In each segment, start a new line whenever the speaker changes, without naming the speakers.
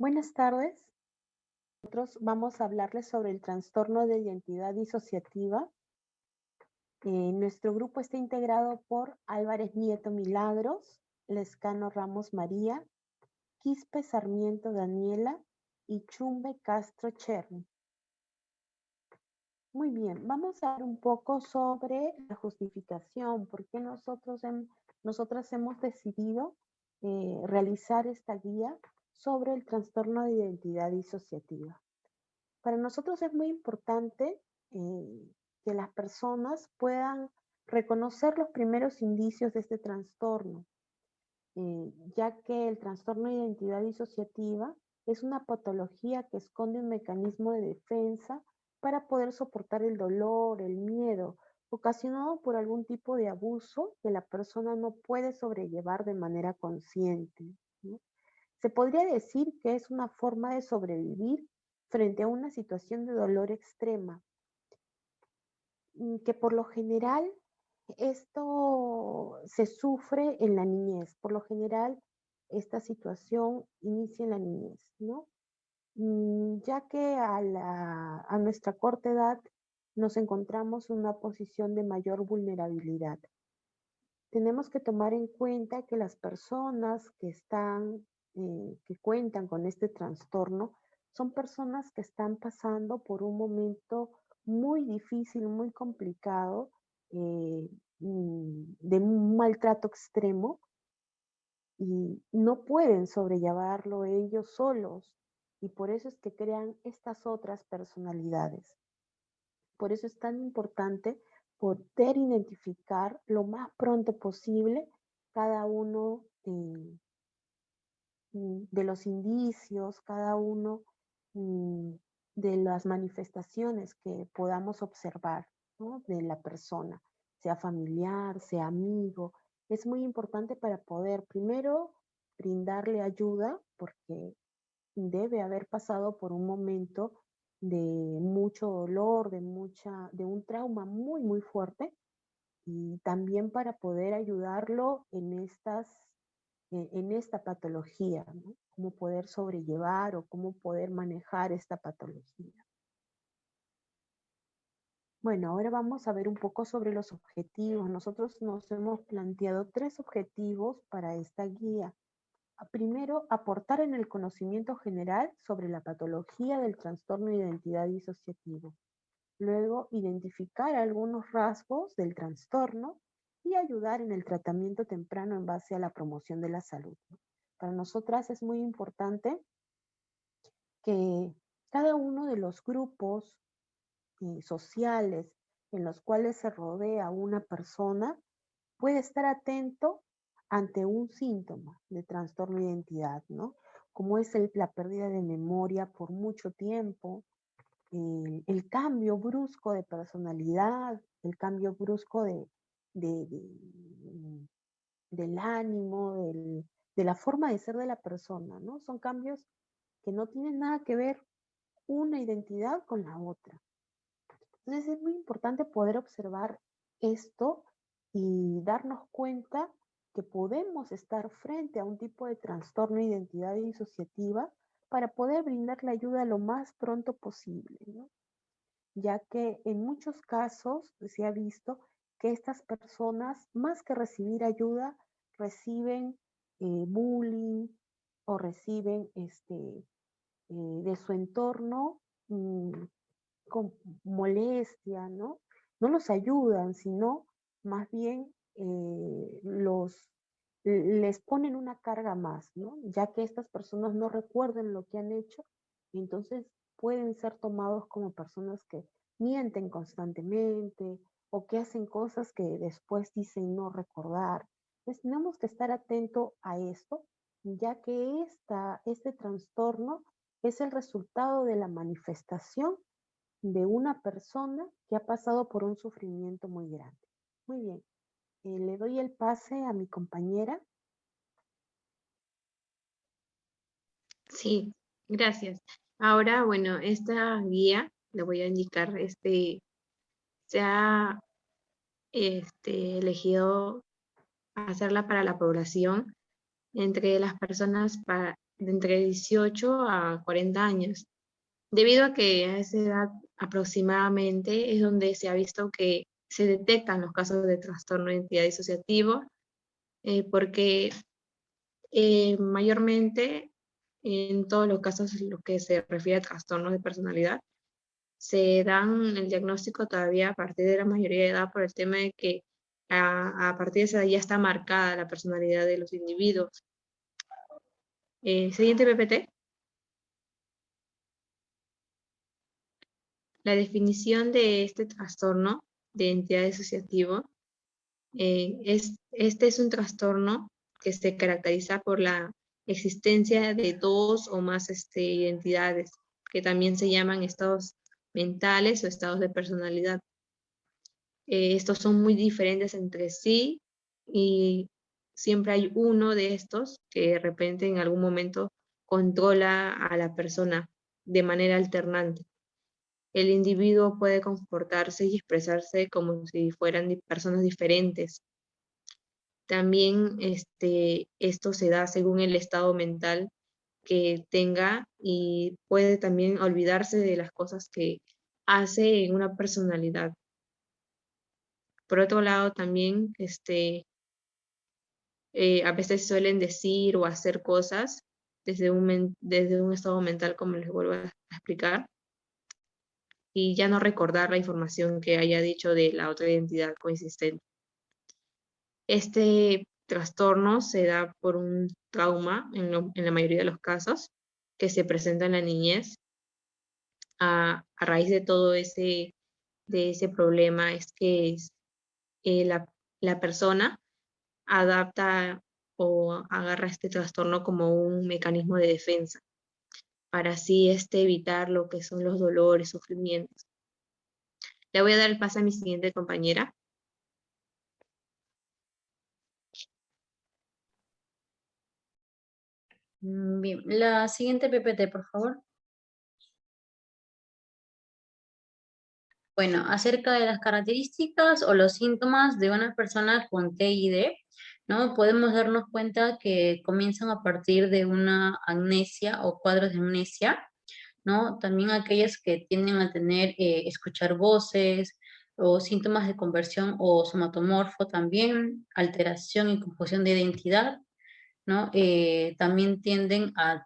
Buenas tardes. Nosotros vamos a hablarles sobre el trastorno de identidad disociativa. Nuestro grupo está integrado por Álvarez Nieto Milagros, Lescano Ramos María, Quispe Sarmiento Daniela y Chumbe Castro Cherny. Muy bien, vamos a hablar un poco sobre la justificación, por qué nosotras hemos decidido realizar esta guía sobre el trastorno de identidad disociativa. Para nosotros es muy importante que las personas puedan reconocer los primeros indicios de este trastorno, ya que el trastorno de identidad disociativa es una patología que esconde un mecanismo de defensa para poder soportar el dolor, el miedo, ocasionado por algún tipo de abuso que la persona no puede sobrellevar de manera consciente, ¿no? Se podría decir que es una forma de sobrevivir frente a una situación de dolor extrema, que por lo general esto se sufre en la niñez. Por lo general, esta situación inicia en la niñez, ¿no? Ya que a nuestra corta edad nos encontramos en una posición de mayor vulnerabilidad. Tenemos que tomar en cuenta que las personas que cuentan con este trastorno, son personas que están pasando por un momento muy difícil, muy complicado, de un maltrato extremo y no pueden sobrellevarlo ellos solos y por eso es que crean estas otras personalidades. Por eso es tan importante poder identificar lo más pronto posible cada uno de los indicios, cada uno de las manifestaciones que podamos observar, ¿no?, de la persona, sea familiar, sea amigo. Es muy importante para poder primero brindarle ayuda porque debe haber pasado por un momento de mucho dolor, de un trauma muy, muy fuerte, y también para poder ayudarlo en esta patología, ¿no? Cómo poder sobrellevar o cómo poder manejar esta patología. Bueno, ahora vamos a ver un poco sobre los objetivos. Nosotros nos hemos planteado 3 objetivos para esta guía. Primero, aportar en el conocimiento general sobre la patología del trastorno de identidad disociativo. Luego, identificar algunos rasgos del trastorno y ayudar en el tratamiento temprano en base a la promoción de la salud. Para nosotras es muy importante que cada uno de los grupos sociales en los cuales se rodea una persona puede estar atento ante un síntoma de trastorno de identidad, ¿no? Como es la pérdida de memoria por mucho tiempo, el cambio brusco de personalidad, el cambio brusco de- de- del ánimo, de la forma de ser de la persona, ¿no? Son cambios que no tienen nada que ver una identidad con la otra. Entonces es muy importante poder observar esto y darnos cuenta que podemos estar frente a un tipo de trastorno de identidad disociativa para poder brindar la ayuda lo más pronto posible, ¿no? Ya que en muchos casos se ha visto que estas personas, más que recibir ayuda, reciben bullying o reciben de su entorno con molestia, ¿no? No los ayudan, sino más bien les ponen una carga más, ¿no? Ya que estas personas no recuerden lo que han hecho, entonces pueden ser tomados como personas que mienten constantemente o que hacen cosas que después dicen no recordar. Entonces tenemos que estar atentos a esto, ya que este trastorno es el resultado de la manifestación de una persona que ha pasado por un sufrimiento muy grande. Muy bien, le doy el pase a mi compañera.
Sí, gracias. Ahora, bueno, esta guía, le voy a indicar, se ha elegido hacerla para la población entre las personas de entre 18 a 40 años, debido a que a esa edad aproximadamente es donde se ha visto que se detectan los casos de trastorno de identidad disociativo, porque mayormente en todos los casos en los que se refiere a trastornos de personalidad, se dan el diagnóstico todavía a partir de la mayoría de edad por el tema de que a partir de esa edad ya está marcada la personalidad de los individuos. Siguiente PPT. La definición de este trastorno de identidad disociativo este es un trastorno que se caracteriza por la existencia de dos o más identidades, que también se llaman estados mentales o estados de personalidad. Estos son muy diferentes entre sí y siempre hay uno de estos que de repente en algún momento controla a la persona de manera alternante. El individuo puede comportarse y expresarse como si fueran personas diferentes. También esto se da según el estado mental que tenga y puede también olvidarse de las cosas que hace en una personalidad. Por otro lado, también a veces suelen decir o hacer cosas desde un estado mental, como les vuelvo a explicar, y ya no recordar la información que haya dicho de la otra identidad coexistente. Este trastorno se da por un trauma en la mayoría de los casos que se presenta en la niñez. A raíz de todo ese problema es que la persona adapta o agarra este trastorno como un mecanismo de defensa para así evitar lo que son los dolores, sufrimientos. Le voy a dar el paso a mi siguiente compañera.
Bien, la siguiente PPT, por favor. Bueno, acerca de las características o los síntomas de una persona con TID, ¿no? Podemos darnos cuenta que comienzan a partir de una amnesia o cuadros de amnesia, ¿no? También aquellas que tienden a tener, escuchar voces o síntomas de conversión o somatomorfo también, alteración y confusión de identidad, ¿no? También tienden a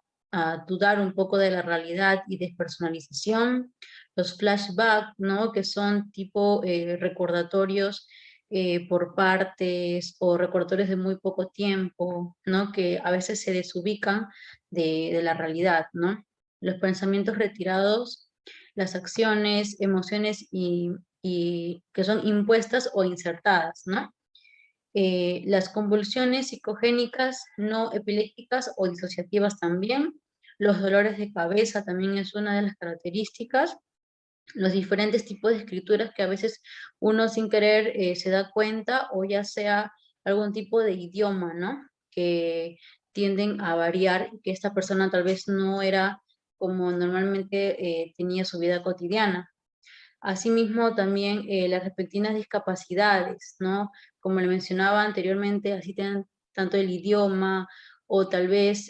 dudar un poco de la realidad y despersonalización, los flashbacks, ¿no? Que son tipo recordatorios por partes o recordatorios de muy poco tiempo, ¿no? Que a veces se desubican de la realidad, ¿no? Los pensamientos retirados, las acciones, emociones y que son impuestas o insertadas, ¿no? Las convulsiones psicogénicas no epilépticas o disociativas también, los dolores de cabeza también es una de las características, los diferentes tipos de escrituras que a veces uno sin querer se da cuenta, o ya sea algún tipo de idioma, ¿no? Que tienden a variar, que esta persona tal vez no era como normalmente tenía su vida cotidiana. Asimismo, también las repentinas discapacidades, ¿no? Como le mencionaba anteriormente, así tienen tanto el idioma o tal vez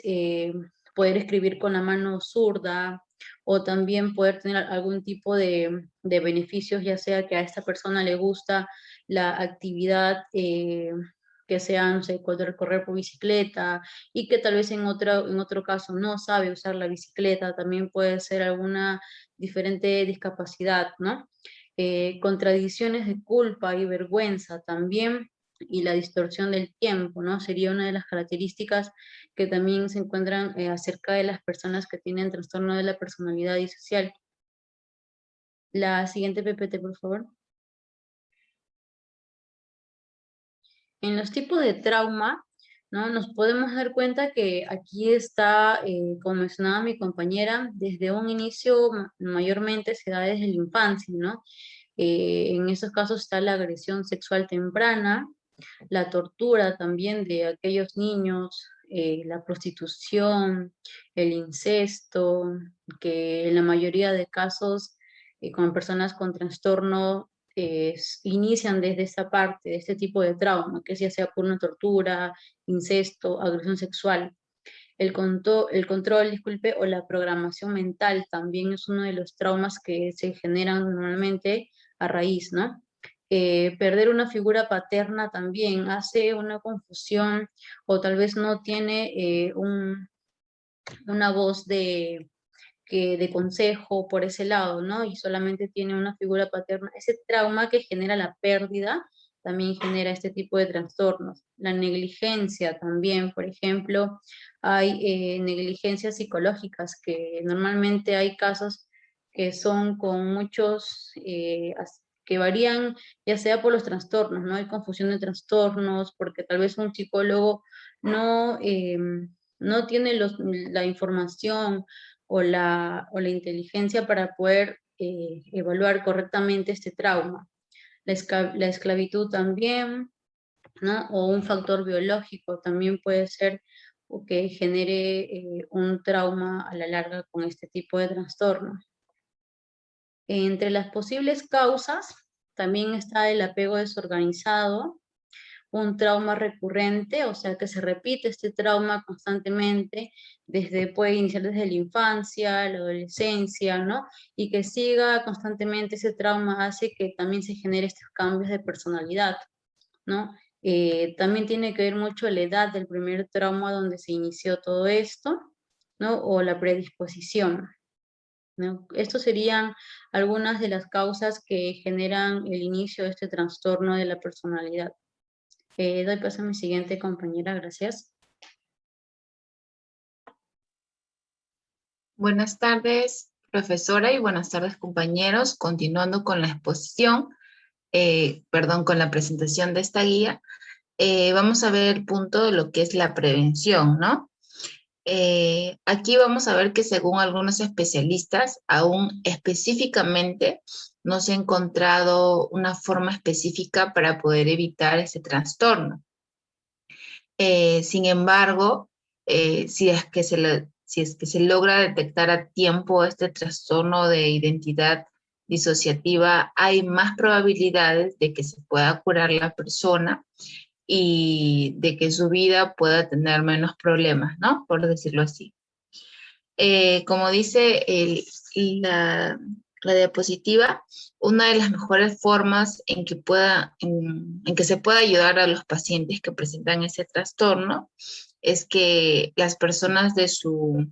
poder escribir con la mano zurda o también poder tener algún tipo de beneficios, ya sea que a esta persona le gusta la actividad que sea, no sé, correr por bicicleta y que tal vez en otro caso no sabe usar la bicicleta, también puede ser alguna diferente discapacidad, ¿no? Contradicciones de culpa y vergüenza también, y la distorsión del tiempo, ¿no? Sería una de las características que también se encuentran acerca de las personas que tienen trastorno de la personalidad disocial. La siguiente PPT, por favor. En los tipos de trauma, ¿no? Nos podemos dar cuenta que aquí está, como mencionaba mi compañera, desde un inicio mayormente se da desde la infancia, ¿no? En esos casos está la agresión sexual temprana, la tortura también de aquellos niños, la prostitución, el incesto, que en la mayoría de casos con personas con trastorno inician desde esa parte, de este tipo de trauma, que ya sea por una tortura, incesto, agresión sexual. El control, disculpe, o la programación mental también es uno de los traumas que se generan normalmente a raíz, ¿no? Perder una figura paterna también hace una confusión o tal vez no tiene una voz de consejo por ese lado, ¿no? Y solamente tiene una figura paterna. Ese trauma que genera la pérdida también genera este tipo de trastornos. La negligencia también, por ejemplo, hay negligencias psicológicas que normalmente hay casos que son con muchos, que varían ya sea por los trastornos, ¿no? Hay confusión de trastornos porque tal vez un psicólogo no, no tiene la información o la inteligencia para poder evaluar correctamente este trauma. La esclavitud también, ¿no? O un factor biológico también puede ser o que genere un trauma a la larga con este tipo de trastorno. Entre las posibles causas también está el apego desorganizado, un trauma recurrente, o sea que se repite este trauma constantemente, puede iniciar desde la infancia, la adolescencia, ¿no? Y que siga constantemente ese trauma hace que también se genere estos cambios de personalidad, ¿no? También tiene que ver mucho la edad del primer trauma donde se inició todo esto, ¿no? O la predisposición, ¿no? Estos serían algunas de las causas que generan el inicio de este trastorno de la personalidad. Doy paso a mi siguiente compañera, gracias.
Buenas tardes, profesora, y buenas tardes, compañeros. Continuando con la exposición, con la presentación de esta guía, vamos a ver el punto de lo que es la prevención, ¿no? Aquí vamos a ver que según algunos especialistas, aún específicamente no se ha encontrado una forma específica para poder evitar ese trastorno. Sin embargo, si es que se logra detectar a tiempo este trastorno de identidad disociativa, hay más probabilidades de que se pueda curar la persona y de que su vida pueda tener menos problemas, ¿no? Por decirlo así. Como dice la diapositiva, una de las mejores formas en que se pueda ayudar a los pacientes que presentan ese trastorno es que las personas de su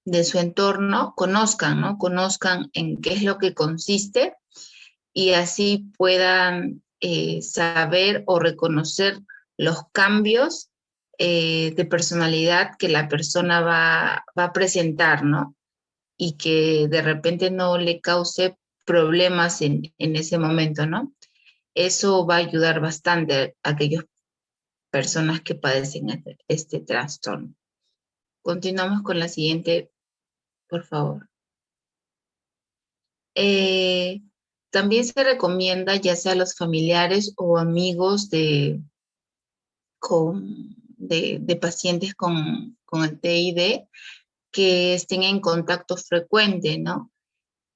entorno conozcan, ¿no? Conozcan en qué es lo que consiste y así puedan saber o reconocer los cambios de personalidad que la persona va a presentar, ¿no? Y que de repente no le cause problemas en ese momento, ¿no? Eso va a ayudar bastante a aquellas personas que padecen este trastorno. Continuamos con la siguiente, por favor. También se recomienda, ya sea a los familiares o amigos de pacientes con el TID, que estén en contacto frecuente, ¿no?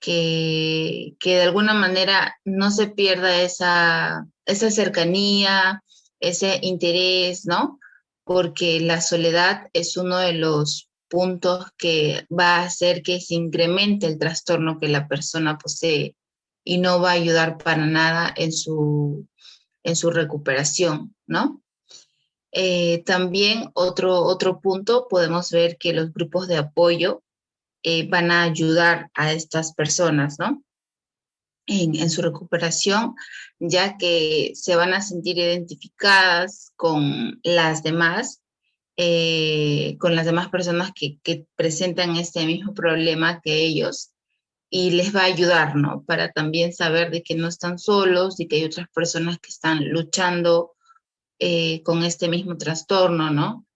Que de alguna manera no se pierda esa cercanía, ese interés, ¿no? Porque la soledad es uno de los puntos que va a hacer que se incremente el trastorno que la persona posee y no va a ayudar para nada en su recuperación, ¿no? También otro punto, podemos ver que los grupos de apoyo van a ayudar a estas personas, ¿no? En su recuperación, ya que se van a sentir identificadas con las demás personas que presentan este mismo problema que ellos y les va a ayudar, ¿no? Para también saber de que no están solos y que hay otras personas que están luchando con este mismo trastorno, ¿no?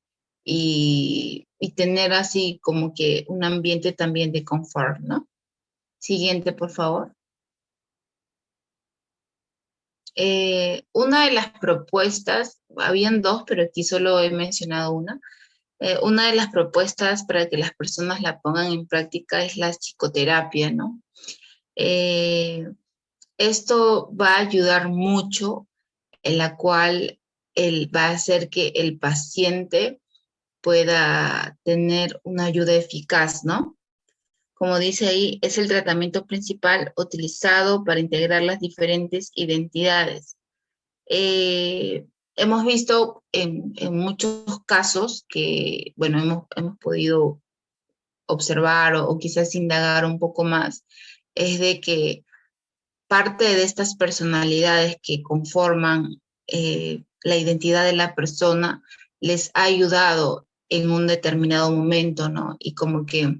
Y tener así como que un ambiente también de confort, ¿no? Siguiente, por favor. Una de las propuestas, habían dos, pero aquí solo he mencionado una. Una de las propuestas para que las personas la pongan en práctica es la psicoterapia, ¿no? Esto va a ayudar mucho, en la cual va a hacer que el paciente pueda tener una ayuda eficaz, ¿no? Como dice ahí, es el tratamiento principal utilizado para integrar las diferentes identidades. Hemos visto en muchos casos que, bueno, hemos podido observar o quizás indagar un poco más, es de que parte de estas personalidades que conforman la identidad de la persona les ha ayudado en un determinado momento, ¿no? Y como que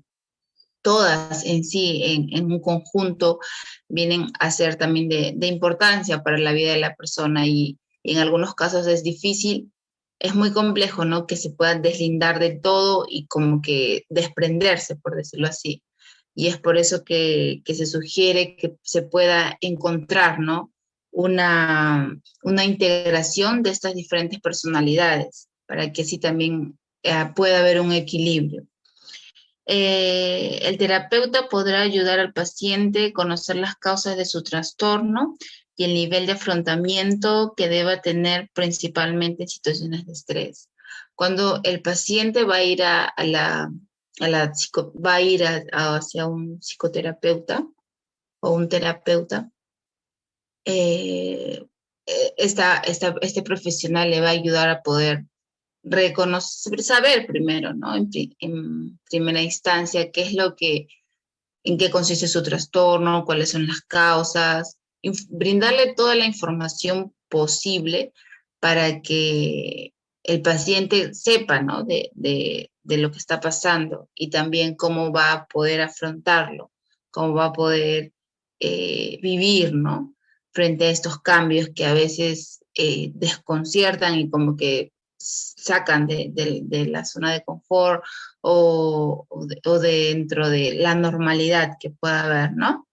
todas en sí, en un conjunto, vienen a ser también de importancia para la vida de la persona y en algunos casos es difícil, es muy complejo, ¿no? Que se puedan deslindar de todo y como que desprenderse, por decirlo así. Y es por eso que se sugiere que se pueda encontrar, ¿no? Una integración de estas diferentes personalidades para que así también pueda haber un equilibrio. El terapeuta podrá ayudar al paciente a conocer las causas de su trastorno y el nivel de afrontamiento que deba tener principalmente en situaciones de estrés. Cuando el paciente va a ir hacia un psicoterapeuta o un terapeuta, este profesional le va a ayudar a poder reconocer, saber primero, ¿no? En primera instancia, en qué consiste su trastorno, cuáles son las causas, brindarle toda la información posible para que el paciente sepa, ¿no? de lo que está pasando y también cómo va a poder afrontarlo, cómo va a poder vivir, ¿no? Frente a estos cambios que a veces desconciertan y como que sacan de la zona de confort o dentro de la normalidad que pueda haber, ¿no?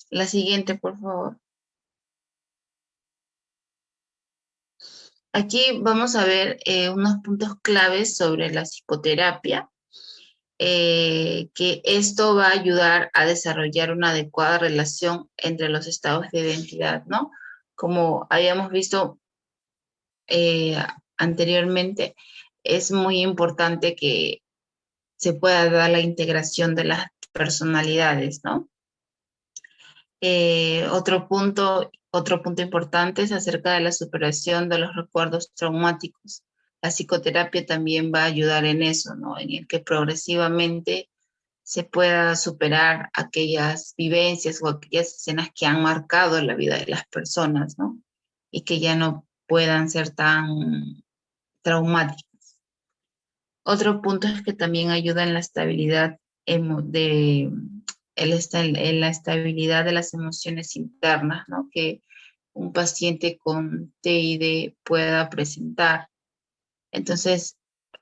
La siguiente, por favor. Aquí vamos a ver unos puntos claves sobre la psicoterapia, que esto va a ayudar a desarrollar una adecuada relación entre los estados de identidad, ¿no? Como habíamos visto anteriormente, es muy importante que se pueda dar la integración de las personalidades, ¿no? Otro punto importante es acerca de la superación de los recuerdos traumáticos. La psicoterapia también va a ayudar en eso, ¿no? En el que progresivamente se pueda superar aquellas vivencias o aquellas escenas que han marcado la vida de las personas, ¿no? Y que ya no puedan ser tan traumáticas. Otro punto es que también ayuda en la estabilidad en la estabilidad de las emociones internas, ¿no? Que un paciente con TID pueda presentar. Entonces,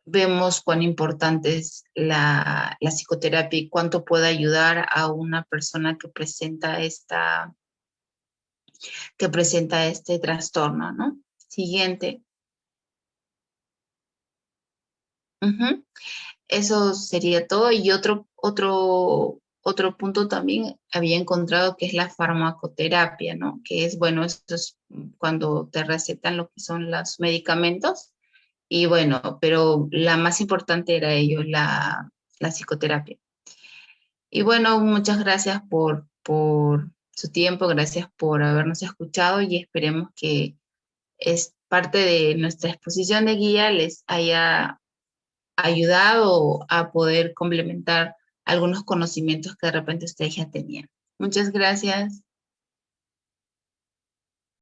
vemos cuán importante es la psicoterapia y cuánto puede ayudar a una persona que presenta este trastorno, ¿no? Siguiente. Eso sería todo. Y otro punto también había encontrado que es la farmacoterapia, ¿no? Que es, bueno, esto es cuando te recetan lo que son los medicamentos. Y bueno, pero la más importante era la psicoterapia. Y bueno, muchas gracias por su tiempo, gracias por habernos escuchado y esperemos que es parte de nuestra exposición de guía les haya ayudado a poder complementar algunos conocimientos que de repente ustedes ya tenían. Muchas gracias.